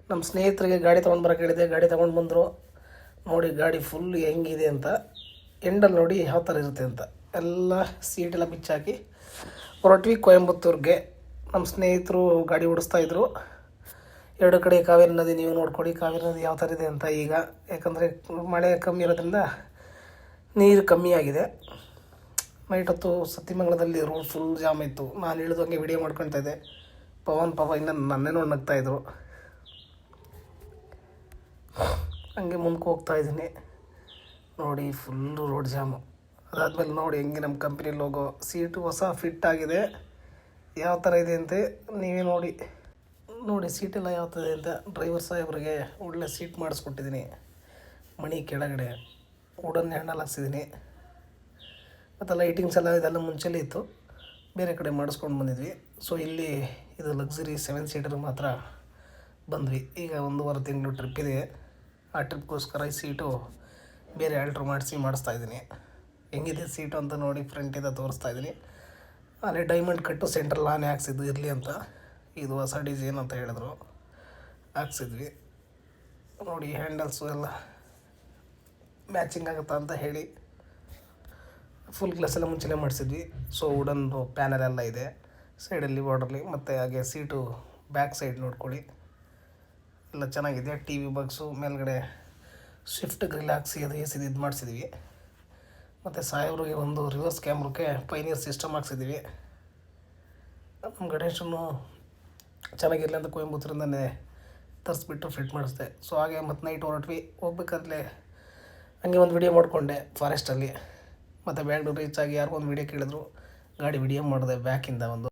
ನಮ್ಮ ಸ್ನೇಹಿತರಿಗೆ ಗಾಡಿ ತೊಗೊಂಡು ಬರೋಕೆ ಹೇಳಿದೆ, ಗಾಡಿ ತೊಗೊಂಡು ಬಂದರು. ನೋಡಿ ಗಾಡಿ ಫುಲ್ ಹೆಂಗಿದೆ ಅಂತ, ಎಂಡಲ್ಲಿ ನೋಡಿ ಯಾವ ಥರ ಇರುತ್ತೆ ಅಂತ ಎಲ್ಲ ಸೀಟೆಲ್ಲ ಬಿಚ್ಚಾಕಿ ಹೊರಟ್ವಿ ಕೊಯಂಬತ್ತೂರಿಗೆ. ನಮ್ಮ ಸ್ನೇಹಿತರು ಗಾಡಿ ಓಡಿಸ್ತಾಯಿದ್ರು. ಎರಡು ಕಡೆ ಕಾವೇರಿ ನದಿ, ನೀವು ನೋಡ್ಕೊಳ್ಳಿ ಕಾವೇರಿ ನದಿ ಯಾವ ಥರ ಇದೆ ಅಂತ ಈಗ. ಯಾಕಂದರೆ ಮಳೆ ಕಮ್ಮಿ ಇರೋದ್ರಿಂದ ನೀರು ಕಮ್ಮಿ ಆಗಿದೆ. ನೈಟ್ ಹೊತ್ತು ಸತ್ಯಮಂಗಲದಲ್ಲಿ ರೋಡ್ ಫುಲ್ ಜಾಮ್ ಇತ್ತು. ನಾನು ಇಳಿದು ಹಂಗೆ ವಿಡಿಯೋ ಮಾಡ್ಕೊತಾ ಇದ್ದೆ. ಪವನ್ ಪಾಪ ಇನ್ನು ನನ್ನೇ ನೋಡಿ ನಗ್ತಾಯಿದ್ರು. ಹಂಗೆ ಮುಂದಕ್ಕೆ ಹೋಗ್ತಾಯಿದ್ದೀನಿ. ನೋಡಿ ಫುಲ್ಲು ರೋಡ್ ಜಾಮು. ಅದಾದಮೇಲೆ ನೋಡಿ ಹೆಂಗೆ ನಮ್ಮ ಕಂಪ್ನಿ ಲೋಗೋ, ಸೀಟು ಹೊಸ ಫಿಟ್ ಆಗಿದೆ. ಯಾವ ಥರ ಇದೆ ಅಂತೆ ನೀವೇ ನೋಡಿ. ನೋಡಿ ಸೀಟೆಲ್ಲ ಯಾವ ಥರ ಇದೆ ಅಂತ. ಡ್ರೈವರ್ ಸಾಹೇಬ್ರಿಗೆ ಒಳ್ಳೆ ಸೀಟ್ ಮಾಡಿಸ್ಕೊಟ್ಟಿದ್ದೀನಿ. ಮಣಿ ಕೆಳಗಡೆ ವುಡನ್ ಹ್ಯಾಂಡಲ್ ಹಾಕ್ಸಿದ್ದೀನಿ. ಮತ್ತು ಲೈಟಿಂಗ್ಸ್ ಎಲ್ಲ ಇದೆಲ್ಲ ಮುಂಚೆಲೇ ಇತ್ತು, ಬೇರೆ ಕಡೆ ಮಾಡಿಸ್ಕೊಂಡು ಬಂದಿದ್ವಿ. ಸೊ ಇಲ್ಲಿ ಇದು ಲಕ್ಸುರಿ 7 ಸೀಟರ್ ಮಾತ್ರ ಬಂದ್ವಿ. ಈಗ 1.5 ತಿಂಗಳು ಟ್ರಿಪ್ ಇದೆ. ಆ ಟ್ರಿಪ್ಗೋಸ್ಕರ ಈ ಸೀಟು ಬೇರೆ ಆಲ್ಟ್ರ್ ಮಾಡಿಸ್ತಾಯಿದ್ದೀನಿ. ಹೆಂಗಿದೆ ಸೀಟು ಅಂತ ನೋಡಿ ಫ್ರಂಟಿಂದ ತೋರಿಸ್ತಾಯಿದ್ದೀನಿ. ಅಲ್ಲಿ ಡೈಮಂಡ್ ಕಟ್ಟು ಸೆಂಟ್ರಲ್ ನಾನೇ ಹಾಕ್ಸಿದ್ದು ಇರಲಿ ಅಂತ. ಇದು ಹೊಸ ಡಿಸೈನ್ ಅಂತ ಹೇಳಿದ್ರು, ಹಾಕ್ಸಿದ್ವಿ. ನೋಡಿ ಹ್ಯಾಂಡಲ್ಸು ಎಲ್ಲ ಮ್ಯಾಚಿಂಗ್ ಆಗುತ್ತಾ ಅಂತ ಹೇಳಿ ಫುಲ್ ಗ್ಲಾಸ್ ಎಲ್ಲ ಮುಂಚೆನೇ ಮಾಡಿಸಿದ್ವಿ. ಸೊ ವುಡನ್ ಪ್ಯಾನಲ್ ಎಲ್ಲ ಇದೆ ಸೈಡಲ್ಲಿ ಬಾರ್ಡ್ರಲ್ಲಿ. ಮತ್ತು ಹಾಗೆ ಸೀಟು ಬ್ಯಾಕ್ ಸೈಡ್ ನೋಡ್ಕೊಳ್ಳಿ, ಎಲ್ಲ ಚೆನ್ನಾಗಿದೆ. ಟಿ ವಿ ಬಾಕ್ಸು ಮೇಲ್ಗಡೆ ಸ್ವಿಫ್ಟ್ ಗ್ರಿಲ್ ಹಾಕ್ಸಿ ಅದು ಎ ಸಿ ಇದು ಮಾಡಿಸಿದ್ವಿ. ಮತ್ತು ಸಾಹೇಬ್ರಿಗೆ ಒಂದು ರಿವರ್ಸ್ ಕ್ಯಾಮ್ರಕ್ಕೆ ಪೈನಿಯರ್ ಸಿಸ್ಟಮ್ ಹಾಕ್ಸಿದ್ವಿ. ನಮ್ಮ ಗಣೇಶನು ಚೆನ್ನಾಗಿರಲಿ ಅಂತ ಕೊಯಂಬತ್ತೂರಿಂದನೇ ತರಿಸ್ಬಿಟ್ಟು ಫಿಟ್ ಮಾಡಿಸ್ದೆ. ಸೊ ಹಾಗೆ ಮತ್ತು ನೈಟ್ ಹೊರಟ್ವಿ. ಹೋಗ್ಬೇಕಾದ್ರೆ ಹಂಗೆ ಒಂದು ವಿಡಿಯೋ ಮಾಡಿಕೊಂಡೆ ಫಾರೆಸ್ಟಲ್ಲಿ. ಮತ್ತು ಬ್ಯಾಂಗ್ಳೂರು ರೀಚ್ ಆಗಿ ಯಾರಿಗೊಂದು ವಿಡಿಯೋ ಕೇಳಿದ್ರು, ಗಾಡಿ ವಿಡಿಯೋ ಮಾಡಿದೆ ಬ್ಯಾಕಿಂದ ಒಂದು.